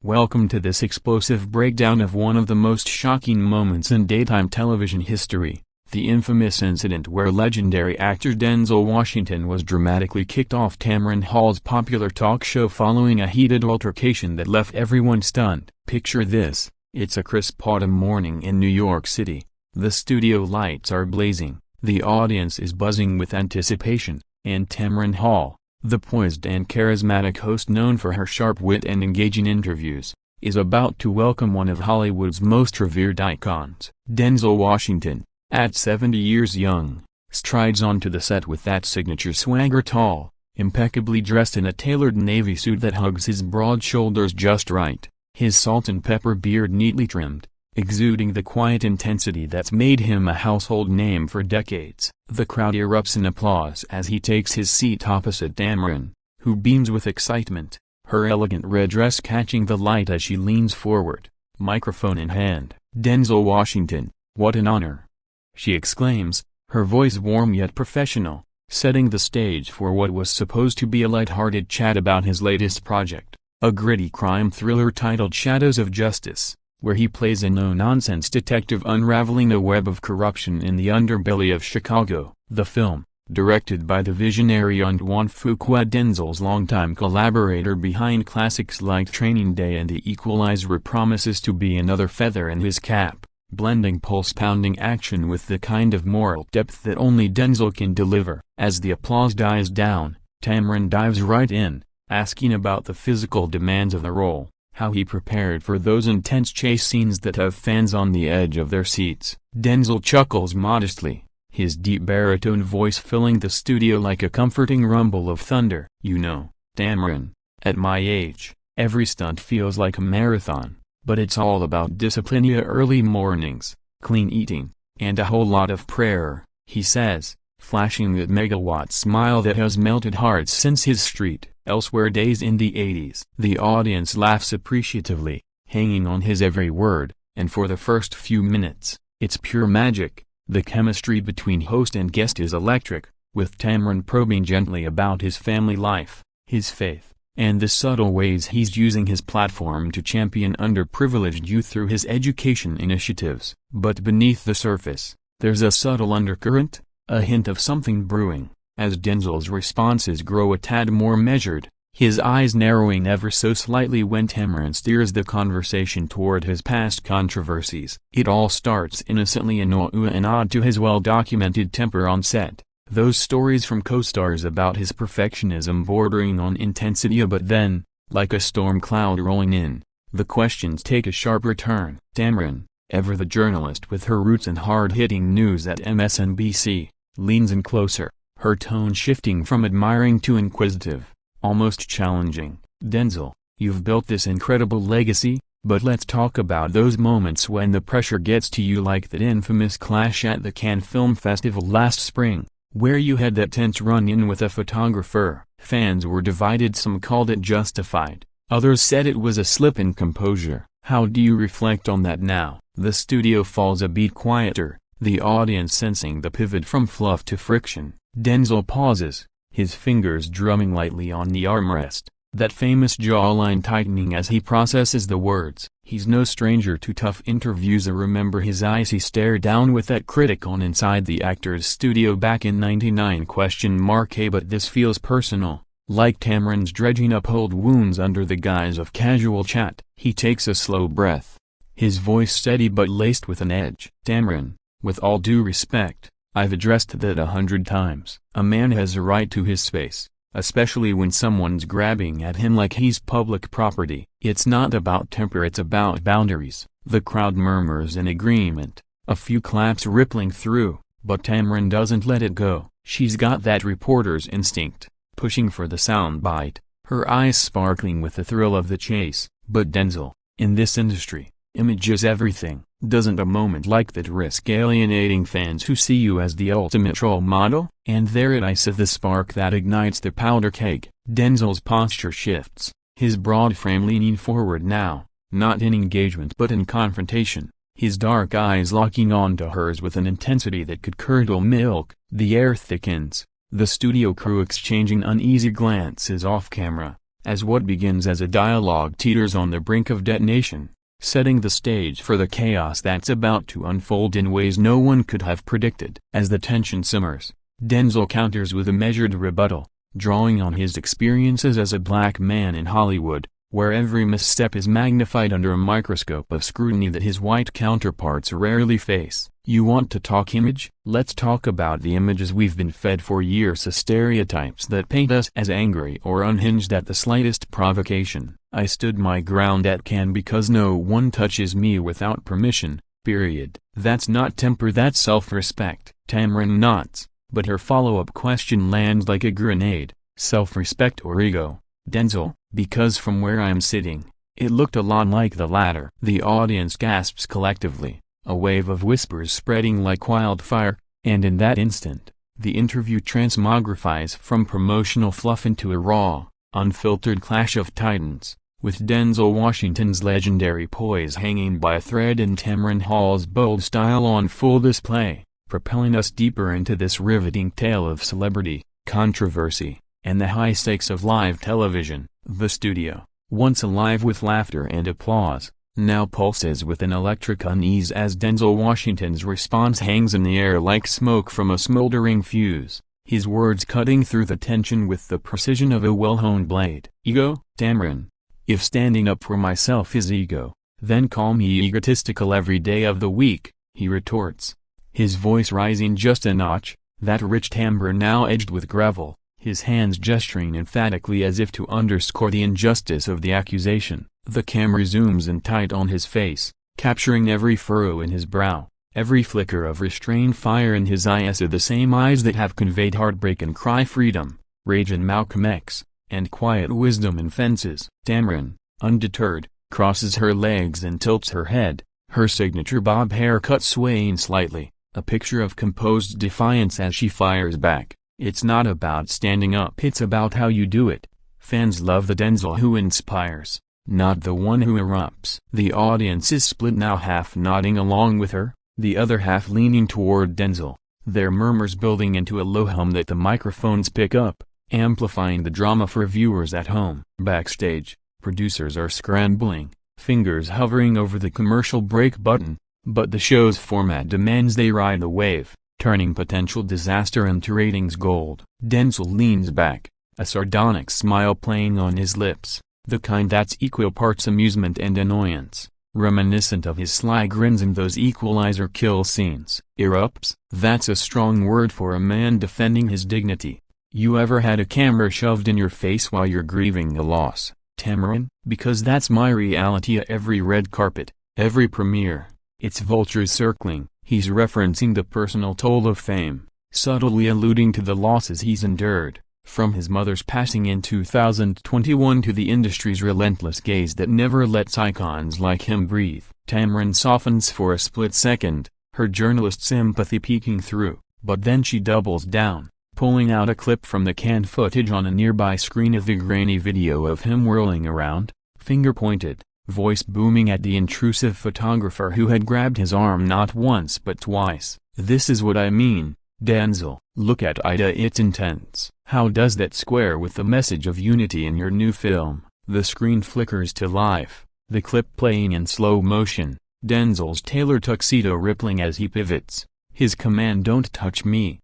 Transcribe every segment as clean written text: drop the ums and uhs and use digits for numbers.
Welcome to this explosive breakdown of one of the most shocking moments in daytime television history, the infamous incident where legendary actor Denzel Washington was dramatically kicked off Tamron Hall's popular talk show following a heated altercation that left everyone stunned. Picture this, it's a crisp autumn morning in New York City. The studio lights are blazing, the audience is buzzing with anticipation, and Tamron Hall, the poised and charismatic host known for her sharp wit and engaging interviews, is about to welcome one of Hollywood's most revered icons. Denzel Washington, at 70 years young, strides onto the set with that signature swagger, tall, impeccably dressed in a tailored navy suit that hugs his broad shoulders just right, his salt and pepper beard neatly trimmed, exuding the quiet intensity that's made him a household name for decades. The crowd erupts in applause as he takes his seat opposite Tamron, who beams with excitement, her elegant red dress catching the light as she leans forward, microphone in hand. "Denzel Washington, what an honor!" she exclaims, her voice warm yet professional, setting the stage for what was supposed to be a light-hearted chat about his latest project, a gritty crime thriller titled Shadows of Justice, where he plays a no-nonsense detective unraveling a web of corruption in the underbelly of Chicago. The film, directed by the visionary Antoine Fuqua, Denzel's longtime collaborator behind classics like Training Day and The Equalizer, promises to be another feather in his cap, blending pulse-pounding action with the kind of moral depth that only Denzel can deliver. As the applause dies down, Tamron dives right in, asking about the physical demands of the role, how he prepared for those intense chase scenes that have fans on the edge of their seats. Denzel chuckles modestly, his deep baritone voice filling the studio like a comforting rumble of thunder. "You know, Tamron, at my age, every stunt feels like a marathon, but it's all about discipline, early mornings, clean eating, and a whole lot of prayer," he says, flashing that megawatt smile that has melted hearts since his Street Elsewhere days in the 80s. The audience laughs appreciatively, hanging on his every word, and for the first few minutes, it's pure magic. The chemistry between host and guest is electric, with Tamron probing gently about his family life, his faith, and the subtle ways he's using his platform to champion underprivileged youth through his education initiatives. But beneath the surface, there's a subtle undercurrent, a hint of something brewing, as Denzel's responses grow a tad more measured, his eyes narrowing ever so slightly when Tamron steers the conversation toward his past controversies. It all starts innocently, an nod to his well-documented temper on set, those stories from co-stars about his perfectionism bordering on intensity. But then, like a storm cloud rolling in, the questions take a sharper turn. Tamron, ever the journalist with her roots in hard-hitting news at MSNBC, leans in closer, her tone shifting from admiring to inquisitive, almost challenging. "Denzel, you've built this incredible legacy, but let's talk about those moments when the pressure gets to you, like that infamous clash at the Cannes Film Festival last spring, where you had that tense run-in with a photographer." Fans were divided. Some called it justified, others said it was a slip in composure. How do you reflect on that now? The studio falls a beat quieter, the audience sensing the pivot from fluff to friction. Denzel pauses, his fingers drumming lightly on the armrest, that famous jawline tightening as he processes the words. He's no stranger to tough interviews. Remember his icy stare down with that critic on Inside the Actors Studio back in '99? But this feels personal, like Tamron's dredging up old wounds under the guise of casual chat. He takes a slow breath, his voice steady but laced with an edge. "Tamron, with all due respect, I've addressed that 100 times. A man has a right to his space, especially when someone's grabbing at him like he's public property." It's not about temper, it's about boundaries. The crowd murmurs in agreement, a few claps rippling through, but Tamron doesn't let it go. She's got that reporter's instinct, pushing for the soundbite, her eyes sparkling with the thrill of the chase. "But Denzel, in this industry, image is everything. Doesn't a moment like that risk alienating fans who see you as the ultimate role model?" And there it is, the spark that ignites the powder keg. Denzel's posture shifts, his broad frame leaning forward now, not in engagement but in confrontation, his dark eyes locking onto hers with an intensity that could curdle milk. The air thickens, the studio crew exchanging uneasy glances off camera, as what begins as a dialogue teeters on the brink of detonation, setting the stage for the chaos that's about to unfold in ways no one could have predicted. As the tension simmers, Denzel counters with a measured rebuttal, drawing on his experiences as a black man in Hollywood, where every misstep is magnified under a microscope of scrutiny that his white counterparts rarely face. You want to talk image? Let's talk about the images we've been fed for years, the stereotypes that paint us as angry or unhinged at the slightest provocation. I stood my ground at Cannes because no one touches me without permission, period. That's not temper, that's self-respect. Tamron nods, but her follow-up question lands like a grenade. Self-respect or ego, Denzel? Because from where I'm sitting, it looked a lot like the latter. The audience gasps collectively, a wave of whispers spreading like wildfire, and in that instant, the interview transmogrifies from promotional fluff into a raw, unfiltered clash of titans, with Denzel Washington's legendary poise hanging by a thread and Tamron Hall's bold style on full display, propelling us deeper into this riveting tale of celebrity, controversy, and the high stakes of live television. The studio, once alive with laughter and applause, now pulses with an electric unease as Denzel Washington's response hangs in the air like smoke from a smoldering fuse, his words cutting through the tension with the precision of a well-honed blade. Ego? Tamron, if standing up for myself is ego, then call me egotistical every day of the week, he retorts, his voice rising just a notch, that rich timbre now edged with gravel, his hands gesturing emphatically as if to underscore the injustice of the accusation. The camera zooms in tight on his face, capturing every furrow in his brow, every flicker of restrained fire in his eyes, the same eyes that have conveyed heartbreak and cry freedom, rage in Malcolm X, and quiet wisdom in Fences. Tamron, undeterred, crosses her legs and tilts her head, her signature bob haircut swaying slightly, a picture of composed defiance as she fires back. It's not about standing up, it's about how you do it. Fans love the Denzel who inspires, not the one who erupts. The audience is split now, half nodding along with her, the other half leaning toward Denzel, their murmurs building into a low hum that the microphones pick up, amplifying the drama for viewers at home. Backstage, producers are scrambling, fingers hovering over the commercial break button, but the show's format demands they ride the wave, turning potential disaster into ratings gold. Denzel leans back, a sardonic smile playing on his lips, the kind that's equal parts amusement and annoyance, reminiscent of his sly grins in those Equalizer kill scenes. Erupts? That's a strong word for a man defending his dignity. You ever had a camera shoved in your face while you're grieving a loss, Tamron? Because that's my reality at every red carpet, every premiere. It's vultures circling. He's referencing the personal toll of fame, subtly alluding to the losses he's endured, from his mother's passing in 2021 to the industry's relentless gaze that never lets icons like him breathe. Tamron softens for a split second, her journalist sympathy peeking through, but then she doubles down, pulling out a clip from the canned footage on a nearby screen of the grainy video of him whirling around, finger pointed, voice booming at the intrusive photographer who had grabbed his arm not once but twice. This is what I mean, Denzel. Look at Ida, it's intense. How does that square with the message of unity in your new film? The screen flickers to life, the clip playing in slow motion, Denzel's tailored tuxedo rippling as he pivots, his command "Don't touch me"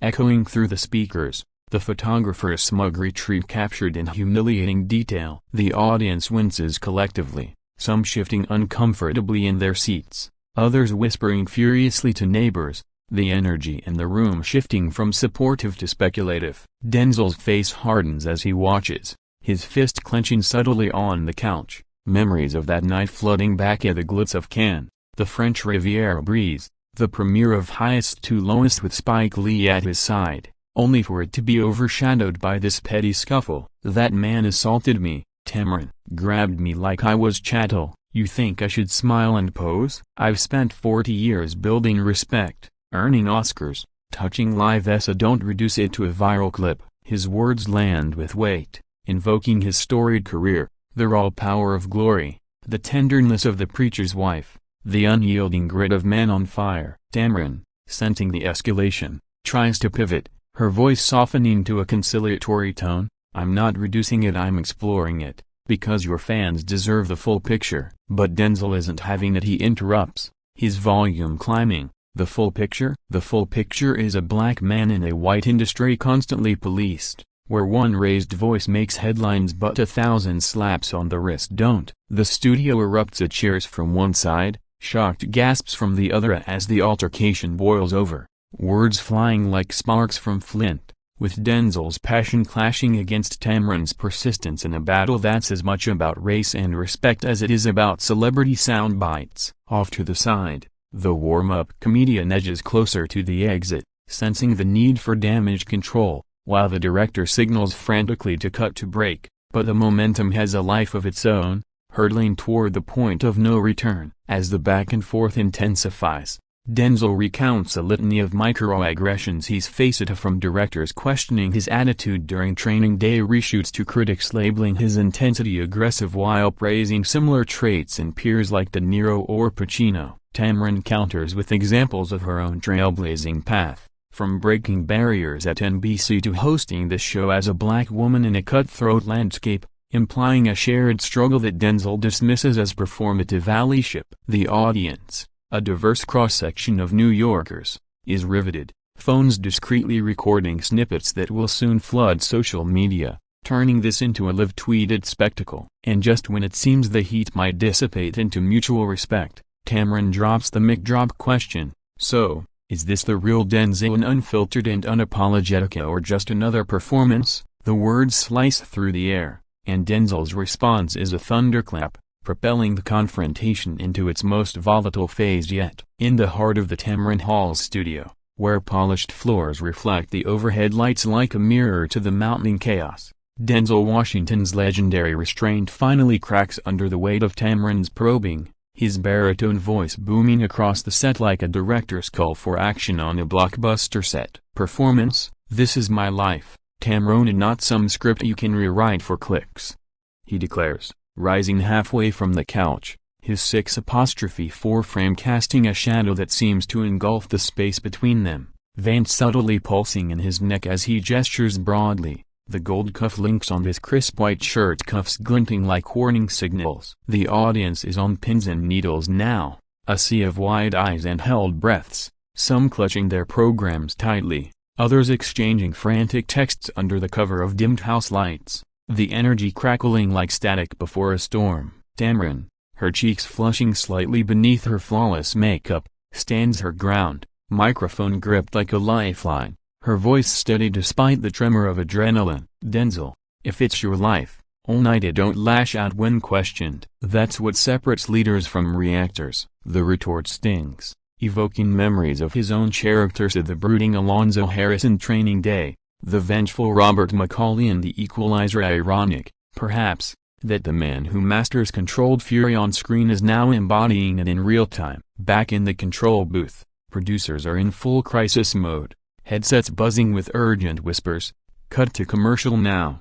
echoing through the speakers, the photographer's smug retreat captured in humiliating detail. The audience winces collectively, some shifting uncomfortably in their seats, others whispering furiously to neighbors, the energy in the room shifting from supportive to speculative. Denzel's face hardens as he watches, his fist clenching subtly on the couch, memories of that night flooding back at the glitz of Cannes, the French Riviera breeze, the premiere of Highest to Lowest with Spike Lee at his side, only for it to be overshadowed by this petty scuffle. That man assaulted me, Tamron, grabbed me like I was chattel. You think I should smile and pose? I've spent 40 years building respect, earning Oscars, touching live essa. Don't reduce it to a viral clip. His words land with weight, invoking his storied career, the raw power of glory, the tenderness of the preacher's wife, the unyielding grit of Man on Fire. Tamron, sensing the escalation, tries to pivot, her voice softening to a conciliatory tone. I'm not reducing it, I'm exploring it, because your fans deserve the full picture. But Denzel isn't having it, he interrupts, his volume climbing. The full picture? The full picture is a black man in a white industry constantly policed, where one raised voice makes headlines but 1,000 slaps on the wrist don't. The studio erupts at cheers from one side, shocked gasps from the other as the altercation boils over, words flying like sparks from flint, with Denzel's passion clashing against Tamron's persistence in a battle that's as much about race and respect as it is about celebrity sound bites. Off to the side, the warm-up comedian edges closer to the exit, sensing the need for damage control, while the director signals frantically to cut to break, but the momentum has a life of its own, hurtling toward the point of no return. As the back and forth intensifies, Denzel recounts a litany of microaggressions he's faced, from directors questioning his attitude during training day reshoots to critics labeling his intensity aggressive while praising similar traits in peers like De Niro or Pacino. Tamron counters with examples of her own trailblazing path, from breaking barriers at NBC to hosting the show as a black woman in a cutthroat landscape, implying a shared struggle that Denzel dismisses as performative allyship. The audience, a diverse cross-section of New Yorkers, is riveted, phones discreetly recording snippets that will soon flood social media, turning this into a live-tweeted spectacle. And just when it seems the heat might dissipate into mutual respect, Tamron drops the mic drop question, so, is this the real Denzel, an unfiltered and unapologetic, or just another performance? The words slice through the air, and Denzel's response is a thunderclap, propelling the confrontation into its most volatile phase yet. In the heart of the Tamron Hall studio, where polished floors reflect the overhead lights like a mirror to the mounting chaos, Denzel Washington's legendary restraint finally cracks under the weight of Tamron's probing, his baritone voice booming across the set like a director's call for action on a blockbuster set. Performance: this is my life, Tamron, and not some script you can rewrite for clicks, he declares, rising halfway from the couch, his 6'4" frame casting a shadow that seems to engulf the space between them, veins subtly pulsing in his neck as he gestures broadly, the gold cuff links on his crisp white shirt cuffs glinting like warning signals. The audience is on pins and needles now, a sea of wide eyes and held breaths, some clutching their programs tightly, others exchanging frantic texts under the cover of dimmed house lights, the energy crackling like static before a storm. Tamron, her cheeks flushing slightly beneath her flawless makeup, stands her ground, microphone gripped like a lifeline, her voice steady despite the tremor of adrenaline. Denzel, if it's your life, own it, don't lash out when questioned. That's what separates leaders from reactors. The retort stings, evoking memories of his own characters, the brooding Alonzo Harris in Training Day, the vengeful Robert Macaulay in The Equalizer. Ironic, perhaps, that the man who masters controlled fury on screen is now embodying it in real time. Back in the control booth, producers are in full crisis mode, headsets buzzing with urgent whispers, cut to commercial now.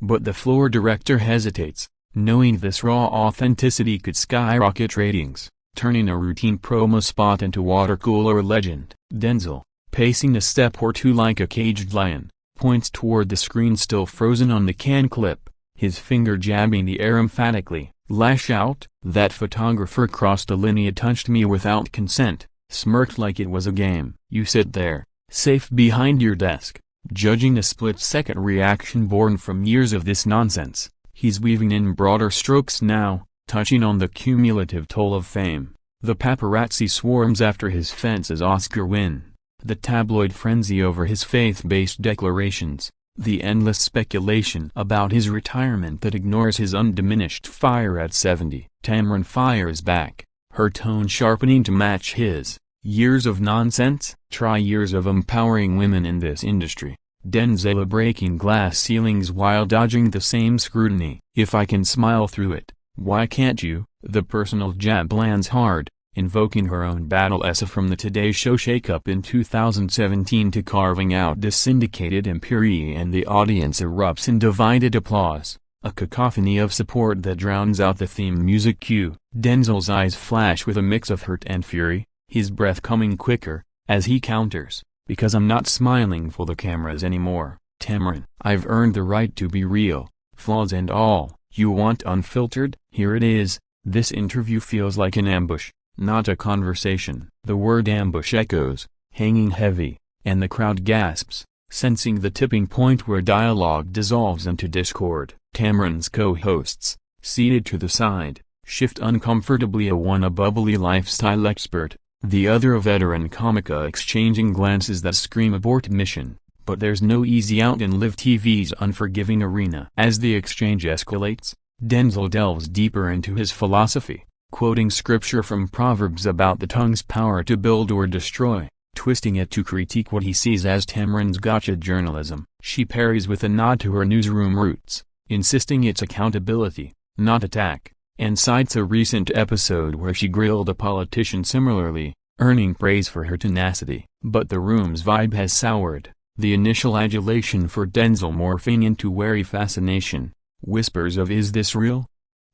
But the floor director hesitates, knowing this raw authenticity could skyrocket ratings, turning a routine promo spot into water cooler legend. Denzel, pacing a step or two like a caged lion, points toward the screen still frozen on the can clip, his finger jabbing the air emphatically. Lash out? That photographer crossed a line, touched me without consent, smirked like it was a game. You sit there, safe behind your desk, judging a split-second reaction born from years of this nonsense. He's weaving in broader strokes now, touching on the cumulative toll of fame. The paparazzi swarms after his Fences Oscar win, the tabloid frenzy over his faith-based declarations, the endless speculation about his retirement that ignores his undiminished fire at 70. Tamron fires back, her tone sharpening to match his. Years of nonsense? Try years of empowering women in this industry. Denzel breaking glass ceilings while dodging the same scrutiny. If I can smile through it, why can't you? The personal jab lands hard, invoking her own battle from the Today Show shakeup in 2017 to carving out this syndicated impurity, and the audience erupts in divided applause, a cacophony of support that drowns out the theme music cue. Denzel's eyes flash with a mix of hurt and fury, his breath coming quicker, as he counters, because I'm not smiling for the cameras anymore, Tamron, I've earned the right to be real, flaws and all. You want unfiltered? Here it is. This interview feels like an ambush, not a conversation. The word ambush echoes, hanging heavy, and the crowd gasps, sensing the tipping point where dialogue dissolves into discord. Tamron's co-hosts, seated to the side, shift uncomfortably, one a bubbly lifestyle expert, the other a veteran comica, exchanging glances that scream abort mission. But there's no easy out in live TV's unforgiving arena. As the exchange escalates, Denzel delves deeper into his philosophy, quoting scripture from Proverbs about the tongue's power to build or destroy, twisting it to critique what he sees as Tamron's gotcha journalism. She parries with a nod to her newsroom roots, insisting it's accountability, not attack, and cites a recent episode where she grilled a politician similarly, earning praise for her tenacity. But the room's vibe has soured, the initial adulation for Denzel morphing into wary fascination, whispers of "is this real?"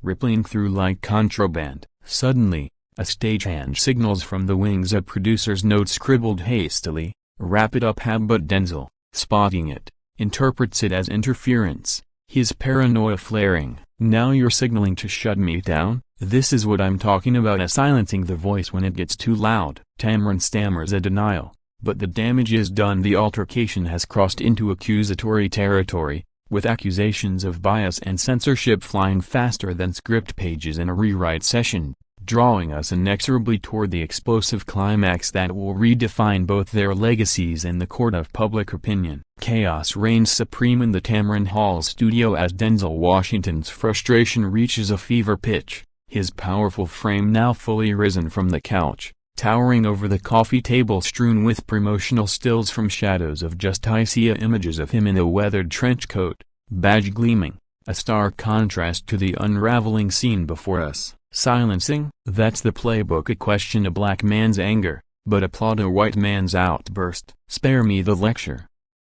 rippling through like contraband. Suddenly, a stagehand signals from the wings a producer's note scribbled hastily, "Wrap it up, Hab," but Denzel, spotting it, interprets it as interference, his paranoia flaring. "Now you're signaling to shut me down? This is what I'm talking about," silencing the voice when it gets too loud. Tamron stammers a denial, but the damage is done. The altercation has crossed into accusatory territory, with accusations of bias and censorship flying faster than script pages in a rewrite session, drawing us inexorably toward the explosive climax that will redefine both their legacies and the court of public opinion. Chaos reigns supreme in the Tamron Hall studio as Denzel Washington's frustration reaches a fever pitch, his powerful frame now fully risen from the couch, towering over the coffee table strewn with promotional stills from shadows of Justicia, images of him in a weathered trench coat, badge gleaming, a stark contrast to the unraveling scene before us. Silencing? That's the playbook. A question a black man's anger, but applaud a white man's outburst. "Spare me the lecture,"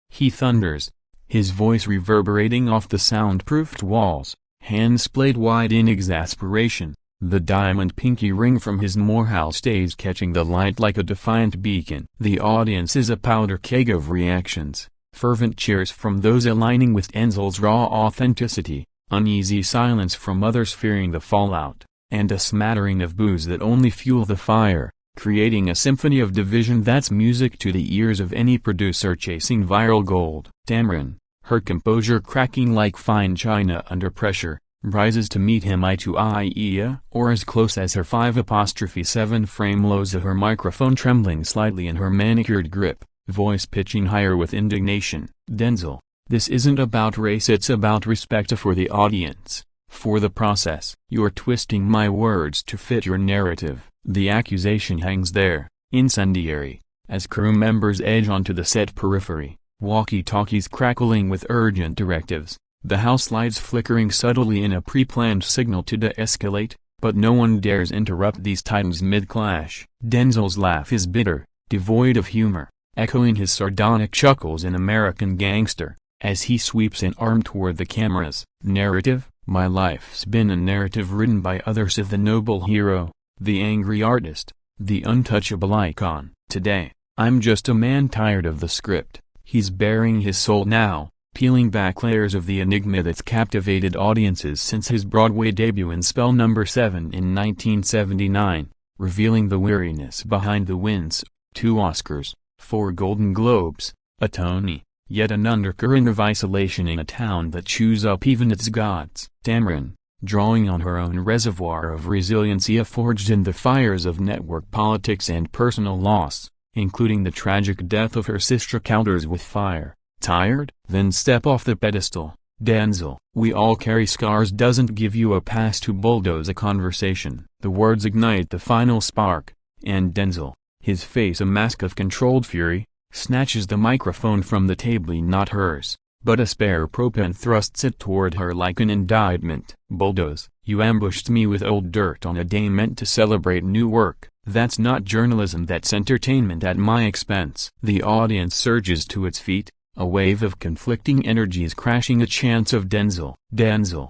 he thunders, his voice reverberating off the soundproofed walls, hands splayed wide in exasperation, the diamond pinky ring from his Morehouse days catching the light like a defiant beacon. The audience is a powder keg of reactions, fervent cheers from those aligning with Denzel's raw authenticity, uneasy silence from others fearing the fallout, and a smattering of boos that only fuel the fire, creating a symphony of division that's music to the ears of any producer chasing viral gold. Tamron, her composure cracking like fine china under pressure, rises to meet him eye to eye, or as close as her 5'7" frame lows, her microphone trembling slightly in her manicured grip, voice pitching higher with indignation. "Denzel, this isn't about race, it's about respect for the audience, for the process. You're twisting my words to fit your narrative." The accusation hangs there, incendiary, as crew members edge onto the set periphery, walkie-talkies crackling with urgent directives, the house lights flickering subtly in a pre-planned signal to de-escalate, but no one dares interrupt these titans mid-clash. Denzel's laugh is bitter, devoid of humor, echoing his sardonic chuckles in American Gangster, as he sweeps an arm toward the cameras. "Narrative? My life's been a narrative written by others of the noble hero, the angry artist, the untouchable icon. Today, I'm just a man tired of the script." He's baring his soul now, peeling back layers of the enigma that's captivated audiences since his Broadway debut in Spell No. 7 in 1979, revealing the weariness behind the wins: 2 Oscars, 4 Golden Globes, a Tony, yet an undercurrent of isolation in a town that chews up even its gods. Tamron, drawing on her own reservoir of resiliency forged in the fires of network politics and personal loss, including the tragic death of her sister, counters with fire. "Tired? Then step off the pedestal, Denzel. We all carry scars, doesn't give you a pass to bulldoze a conversation." The words ignite the final spark, and Denzel, his face a mask of controlled fury, snatches the microphone from the table, not hers, but a spare prop, and thrusts it toward her like an indictment. "Bulldoze? You ambushed me with old dirt on a day meant to celebrate new work. That's not journalism, that's entertainment at my expense." The audience surges to its feet, a wave of conflicting energies crashing a chant of "Denzel, Denzel,"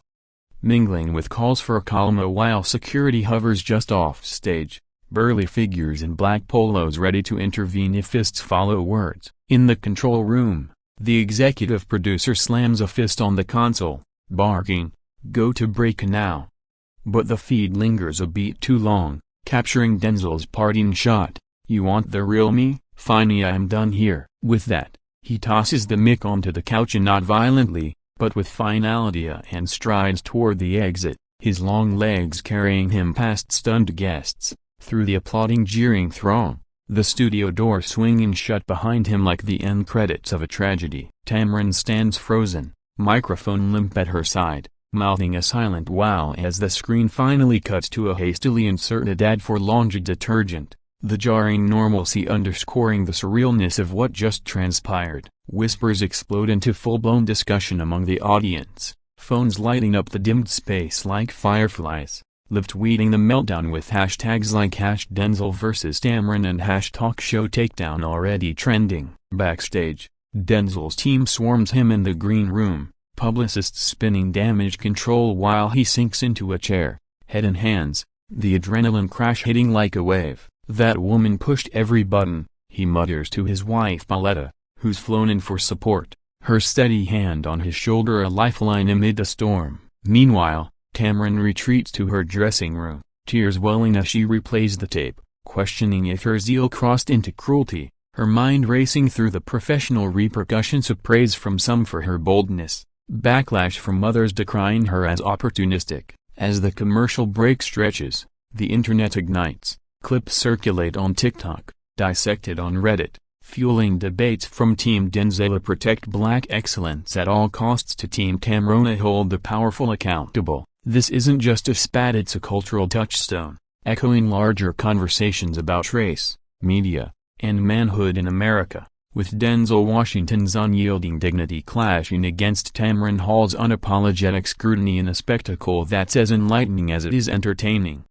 mingling with calls for a calm while security hovers just off stage, burly figures in black polos ready to intervene if fists follow words. In the control room, The executive producer slams a fist on the console, barking, "Go to break now." But the feed lingers a beat too long, capturing Denzel's parting shot. "You want the real me? Fine, I'm done here." With that, he tosses the mic onto the couch, and not violently, but with finality, and strides toward the exit, his long legs carrying him past stunned guests, through the applauding jeering throng, the studio door swinging shut behind him like the end credits of a tragedy. Tamron stands frozen, microphone limp at her side, mouthing a silent wow as the screen finally cuts to a hastily inserted ad for laundry detergent, the jarring normalcy underscoring the surrealness of what just transpired. Whispers explode into full-blown discussion among the audience, phones lighting up the dimmed space like fireflies, live-tweeting the meltdown with hashtags like #Denzel vs Tamron and #TalkShowTakedown already trending. Backstage, Denzel's team swarms him in the green room, publicists spinning damage control while he sinks into a chair, head in hands, the adrenaline crash hitting like a wave. "That woman pushed every button," he mutters to his wife Pauletta, who's flown in for support, her steady hand on his shoulder a lifeline amid the storm. Meanwhile, Tamron retreats to her dressing room, tears welling as she replays the tape, questioning if her zeal crossed into cruelty, her mind racing through the professional repercussions of praise from some for her boldness, backlash from others decrying her as opportunistic. As the commercial break stretches, the internet ignites, clips circulate on TikTok, dissected on Reddit, fueling debates from Team Denzel protect black excellence at all costs to Team Tamron hold the powerful accountable. This isn't just a spat, it's a cultural touchstone, echoing larger conversations about race, media, and manhood in America, with Denzel Washington's unyielding dignity clashing against Tamron Hall's unapologetic scrutiny in a spectacle that's as enlightening as it is entertaining.